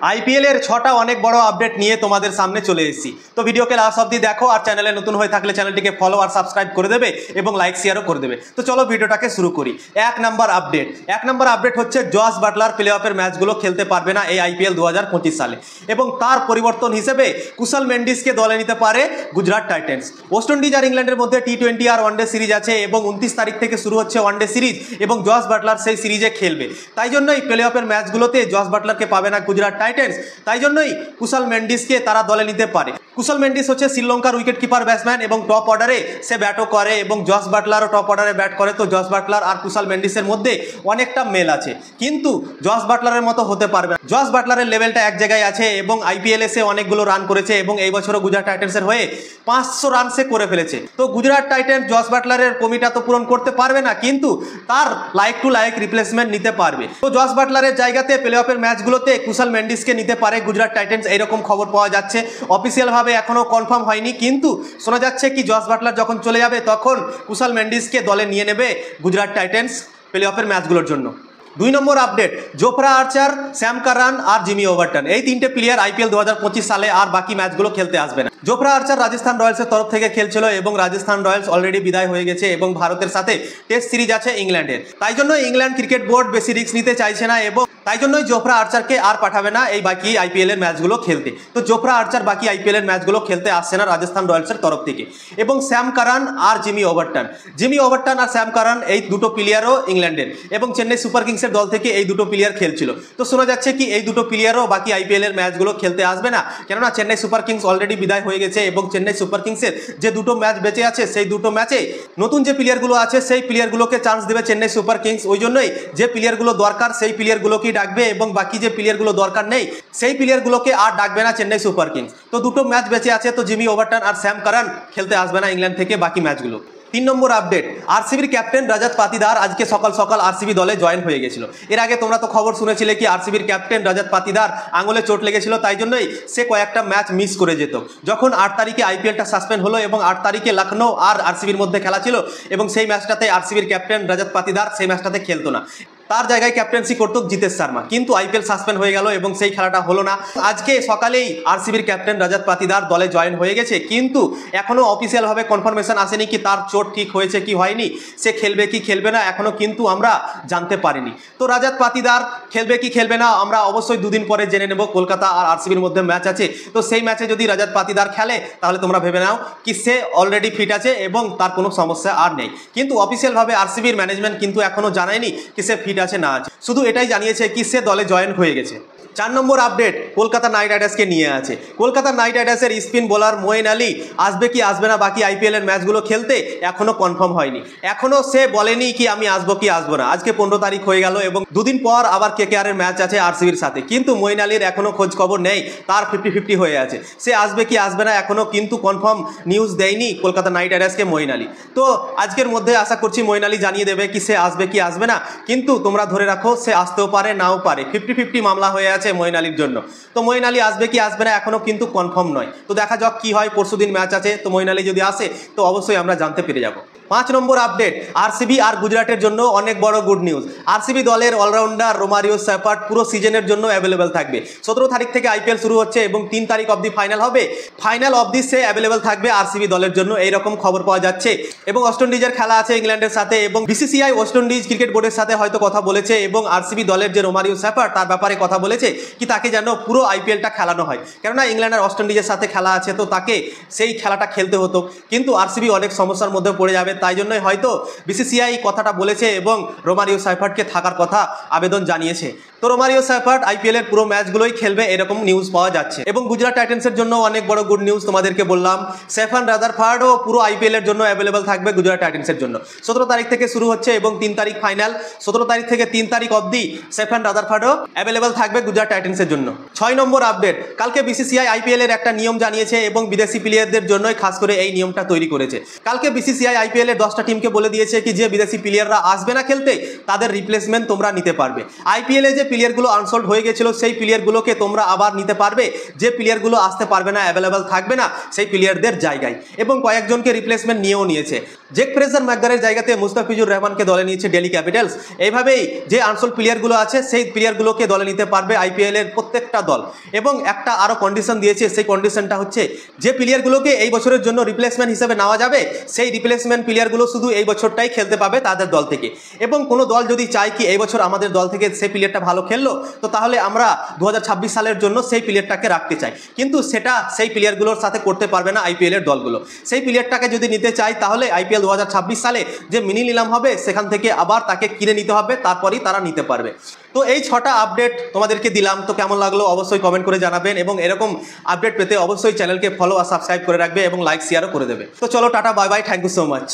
IPL এর 6টা অনেক বড় আপডেট নিয়ে তোমাদের সামনে চলে এসেছি। তো ভিডিওকে লাস্ট অবধি দেখো, আর চ্যানেলে নতুন হয়ে থাকলে চ্যানেলটিকে ফলো আর সাবস্ক্রাইব করে দেবে এবং লাইক শেয়ারও করে দেবে। তো চলো ভিডিওটাকে শুরু করি। এক নাম্বার আপডেট হচ্ছে জস বাটলার প্লে অফের ম্যাচগুলো খেলতে পারবে না এই আইপিএল 2025 সালে, এবং তার পরিবর্তন হিসেবে কুশল মেন্ডিসকে দলে নিতে পারে গুজরাট টাইটেন্স। ওয়েস্ট ইন্ডিজ আর ইংল্যান্ডের মধ্যে টি20 আর ওয়ানডে সিরিজ আছে এবং 29 তারিখ থেকে শুরু হচ্ছে ওয়ানডে সিরিজ, এবং জস বাটলার সেই সিরিজে খেলবে। তাই জন্যই প্লে অফের ম্যাচগুলোতে জস বাটলারকে পাবে না গুজরাট টাইটেন্স। তাই জন্যই কুশল মেন্ডিসকে তারা দলে নিতে পারে। কুশল মেন্ডিস হচ্ছে শ্রীলঙ্কার উইকেট কিপার ব্যাটসম্যান এবং টপ অর্ডারে সে ব্যাটও করে, এবং জস বাটলারও টপ অর্ডারে ব্যাট করে। তো জস বাটলার আর কুশল মেন্ডিসের মধ্যে অনেকটা মেল আছে, কিন্তু জস বাটলারের মতো হতে পারবে না। জস বাটলারের লেভেলটা এক জায়গায় আছে এবং আইপিএল এসে অনেকগুলো রান করেছে, এবং এই বছরও গুজরাট টাইটেন্সের হয়ে 500 রান সে করে ফেলেছে। তো গুজরাট টাইটেন্স জস বাটলারের কমিটা তো পূরণ করতে পারবে না, কিন্তু তার লাইক টু লাইক রিপ্লেসমেন্ট নিতে পারবে। তো জস বাটলারের জায়গাতে প্লে অফের ম্যাচগুলোতে কুশল মেন্ডিসকে নিতে পারে গুজরাট টাইটেন্স, এইরকম খবর পাওয়া যাচ্ছে। অফিসিয়ালভাবে এখনো কনফার্ম হয়নি, কিন্তু শোনা যাচ্ছে কি জস বাটলার যখন চলে যাবে তখন কুশল মেন্ডিসকে দলে নিয়ে নেবে গুজরাট টাইটেন্স প্লে অফের ম্যাচগুলোর জন্য। 2 নম্বর আপডেট, জোফরা আর্চার, স্যাম কারান আর জিমি ওভারটন, এই 3টে প্লেয়ার আইপিএল 2025 সালে আর বাকি ম্যাচগুলো খেলতে আসবে না। জোফরা আর্চার রাজস্থান রয়্যালসের তরফ থেকে খেলছিল, এবং রাজস্থান রয়্যালস অলরেডি বিদায় হয়ে গেছে, এবং ভারতের সাথে টেস্ট সিরিজ আছে ইংল্যান্ডের। তাই জন্য ইংল্যান্ড ক্রিকেট বোর্ড বেশি রিস্ক নিতে চাইছে না, এবং তাই জন্যই জোফরা আর্চারকে আর পাঠাবে না এই বাকি আইপিএল এর ম্যাচগুলো খেলতে। তো জোফরা আর্চার বাকি আইপিএল এর ম্যাচগুলো খেলতে আসছে না রাজস্থান রয়্যালসের তরফ থেকে। এবং স্যাম কারান আর জিমি ওভারটন আর স্যাম কারান, এই দুটো প্লেয়ারও ইংল্যান্ডের, এবং চেন্নাই সুপার কিংসের দল থেকে এই দুটো প্লেয়ার খেলছিল। তো শোনা যাচ্ছে কি এই দুটো প্লেয়ারও বাকি আইপিএল এর ম্যাচগুলো খেলতে আসবে না, কেননা চেন্নাই সুপার কিংস অলরেডি বিদায় হয়ে গেছে, এবং চেন্নাই সুপার কিংসের যে দুটো ম্যাচ বেঁচে আছে সেই দুটো ম্যাচে নতুন যে প্লেয়ারগুলো আছে সেই প্লেয়ারগুলোকে চান্স দেবে চেন্নাই সুপার কিংস। ওই জন্যই যে প্লেয়ারগুলো দরকার সেই প্লেয়ারগুলোকেই ডাকবে, এবং বাকি যে প্লেয়ারগুলো দরকার নেই সেই প্লেয়ারগুলোকে আর ডাকবে না চেন্নাই সুপার কিংস। তো দুটো ম্যাচ বেঁচে আছে, তো জিমি ওভারটন আর স্যাম কারান খেলতে আসবে না ইংল্যান্ড থেকে বাকি ম্যাচগুলো। 3 number update, আরসিবির captain Rajat Patidar আজকে সকাল সকাল আরসিবি দলে জয়েন হয়ে গেছিল। এর আগে তোমরা তো খবর শুনেছিলে কি আরসিবির ক্যাপ্টেন রজত পাতিদার আঙুলে চোট লেগেছিল, তাই জন্যই সে কয়েকটা ম্যাচ মিস করে যেত। যখন 8 তারিখে আইপিএলটা সাসপেন্ড হলো এবং 8 তারিখে লখনৌ আর আরসিবির মধ্যে খেলা ছিল, এবং সেই ম্যাচটাতে আরসিবির ক্যাপ্টেন রজত পাতিদার সেই ম্যাচটাতে খেলতো না, তার জায়গায় ক্যাপ্টেন্সি করতো জিতেশ শর্মা। কিন্তু আইপিএল সাসপেন্ড হয়ে গেল এবং সেই খেলাটা হলো না। আজকে সকালেই আরসিবির ক্যাপ্টেন রজত পাতিদার দলে জয়েন হয়ে গেছে, কিন্তু এখনও অফিসিয়ালভাবে কনফার্মেশন আসেনি কি তার চোট ঠিক হয়েছে কি হয়নি, সে খেলবে কি খেলবে না এখনও কিন্তু আমরা জানতে পারিনি। তো রজত পাতিদার খেলবে কি খেলবে না আমরা অবশ্যই 2 দিন পরে জেনে নেব। কলকাতা আর আরসিবির মধ্যে ম্যাচ আছে, তো সেই ম্যাচে যদি রজত পাতিদার খেলে তাহলে তোমরা ভেবে নাও কি সে অলরেডি ফিট আছে এবং তার কোনো সমস্যা আর নেই। কিন্তু অফিসিয়ালভাবে আরসিবির ম্যানেজমেন্ট কিন্তু এখনও জানায়নি কি সে ফিট আছে না আছে, শুধু এটাই জানিয়েছে কি সে দলে জয়েন হয়ে গেছে। 4 নম্বর আপডেট, কলকাতা নাইট রাইডার্সকে নিয়ে আছে। কলকাতা নাইট রাইডার্সের স্পিন বোলার মোয়েন আলী আসবে কি আসবে না বাকি আইপিএল এর ম্যাচগুলো খেলতে এখনো কনফার্ম হয়নি। এখনো সে বলেনি কি আমি আসবো কি আসবো না। আজকে 15 তারিখ হয়ে গেল, এবং 2 দিন পর আবার কেকেআর এর ম্যাচ আছে আরসিবির সাথে, কিন্তু মোয়েন আলীর এখনো খোঁজ খবর নেই, তার 50-50 হয়ে আছে। সে আসবে কি আসবে না এখনো কিন্তু কনফার্ম নিউজ দেয়নি কলকাতা নাইট রাইডার্সকে মোয়েন আলী। তো আজকের মধ্যে আশা করছি মোয়েন আলী জানিয়ে দেবে কি সে আসবে কি আসবে না, কিন্তু তোমরা ধরে রাখো সে আসতেও পারে নাও পারে। 50-50 মামলা হয়ে আছে মোয়েন আলীর জন্য। তো মোয়েন আলী আসবে কি আসবে না এখনো কিন্তু কনফার্ম নয়। তো দেখা যাক কি হয়, পরশুদিন ম্যাচ আছে, তো মোয়েন আলী যদি আসে তো অবশ্যই আমরা জানতে পেরে যাব। 5 নম্বর আপডেট, আরসিবি আর গুজরাটের জন্য অনেক বড় গুড নিউজ। আরসিবি দলের অলরাউন্ডার রোমারিও সেফার্ট পুরো সিজনের জন্য অ্যাভেলেবেল থাকবে। 17 তারিখ থেকে আইপিএল শুরু হচ্ছে এবং 3 তারিখ অবধি ফাইনাল হবে। ফাইনাল অবধি সে অ্যাভেলেবেল থাকবে আরসিবি দলের জন্য, এইরকম খবর পাওয়া যাচ্ছে। এবং ওয়েস্ট ইন্ডিজের খেলা আছে ইংল্যান্ডের সাথে, এবং বিসিসিআই ওয়েস্ট ইন্ডিজ ক্রিকেট বোর্ডের সাথে হয়তো কথা বলেছে, এবং আরসিবি দলের যে রোমারিও সেফার্ট তার ব্যাপারে কথা বলেছে কি তাকে যেন পুরো আইপিএলটা খেলানো হয়, কেননা ইংল্যান্ড আর ওয়েস্ট ইন্ডিজের সাথে খেলা আছে, তো তাকে সেই খেলাটা খেলতে হতো। কিন্তু আরসিবি অনেক সমস্যার মধ্যে পড়ে যাবে, তাই জন্যই হয়তো বিসিসিআই কথাটা বলেছে এবং রোমারিও সেফার্টকে থাকার কথা আবেদন জানিয়েছে। তো রোমারিও সেফার্ট আইপিএল এর পুরো ম্যাচগুলোই খেলবে এরকম নিউজ পাওয়া যাচ্ছে। এবং গুজরাট টাইটেন্সের জন্য অনেক বড় গুড নিউজ তোমাদেরকে বললাম, স্টেফান রাদারফোর্ডও পুরো আইপিএল এর জন্য অ্যাভেলেবল থাকবে গুজরাট টাইটেন্সের জন্য। 17 তারিখ থেকে শুরু হচ্ছে এবং 3 তারিখ ফাইনাল। 17 তারিখ থেকে 3 তারিখ অবধি স্টেফান রাদারফোর্ডও অ্যাভেলেবল থাকবে গুজরাট টাইটেন্সের জন্য। 6 নম্বর আপডেট, কালকে বিসিসিআই আইপিএল এর একটা নিয়ম জানিয়েছে এবং বিদেশি প্লেয়ারদের জন্যই খাস করে এই নিয়মটা তৈরি করেছে। কালকে বিসিসিআই আইপিএল এর 10টা টিমকে বলে দিয়েছে কি যে বিদেশি প্লেয়াররা আসবে না খেলতে, তাদের রিপ্লেসমেন্ট তোমরা নিতে পারবে। আইপিএল এ যে প্লেয়ারগুলো আনসোল্ড হয়ে গেছিল সেই প্লেয়ারগুলোকে তোমরা আবার নিতে পারবে, যে প্লেয়ারগুলো আসতে পারবে না অ্যাভেলেবেল থাকবে না সেই প্লেয়ারদের জায়গায়, এবং কয়েকজনকে রিপ্লেসমেন্ট নিয়েও নিয়েছে। জেক ফ্রেজার ম্যাকগারের জায়গাতে মুস্তাফিজুর রহমানকে দলে নিয়েছে দিল্লি ক্যাপিটালস। এইভাবেই যে আনসোল্ড প্লেয়ারগুলো আছে সেই প্লেয়ারগুলোকে দলে নিতে পারবে আইপিএলের প্রত্যেকটা দল। এবং একটা আরও কন্ডিশন দিয়েছে, সেই কন্ডিশনটা হচ্ছে যে প্লেয়ারগুলোকে এই বছরের জন্য রিপ্লেসমেন্ট হিসেবে নেওয়া যাবে সেই রিপ্লেসমেন্ট প্লেয়ারগুলো শুধু এই বছরটাই খেলতে পাবে তাদের দল থেকে। এবং কোনো দল যদি চায় কি এই বছর আমাদের দল থেকে সেই প্লেয়ারটা ভালো খেললো, তো তাহলে আমরা 2026 সালের জন্য সেই প্লেয়ারটাকে রাখতে চাই, কিন্তু সেটা সেই প্লেয়ারগুলোর সাথে করতে পারবে না আইপিএলের দলগুলো। সেই প্লেয়ারটাকে যদি নিতে চাই তাহলে আইপিএল 2026 সালে যে মিনি নিলাম হবে সেখান থেকে আবার তাকে কিনে নিতে হবে, তারপরেই তারা নিতে পারবে। তো এই 6টা আপডেট তোমাদেরকে দিলাম, তো কেমন লাগলো অবশ্যই কমেন্ট করে জানাবেন, এবং এরকম আপডেট পেতে অবশ্যই চ্যানেলকে ফলো আর সাবস্ক্রাইব করে রাখবে এবং লাইক শেয়ারও করে দেবে। তো চলো tata, bye bye, thank you so much.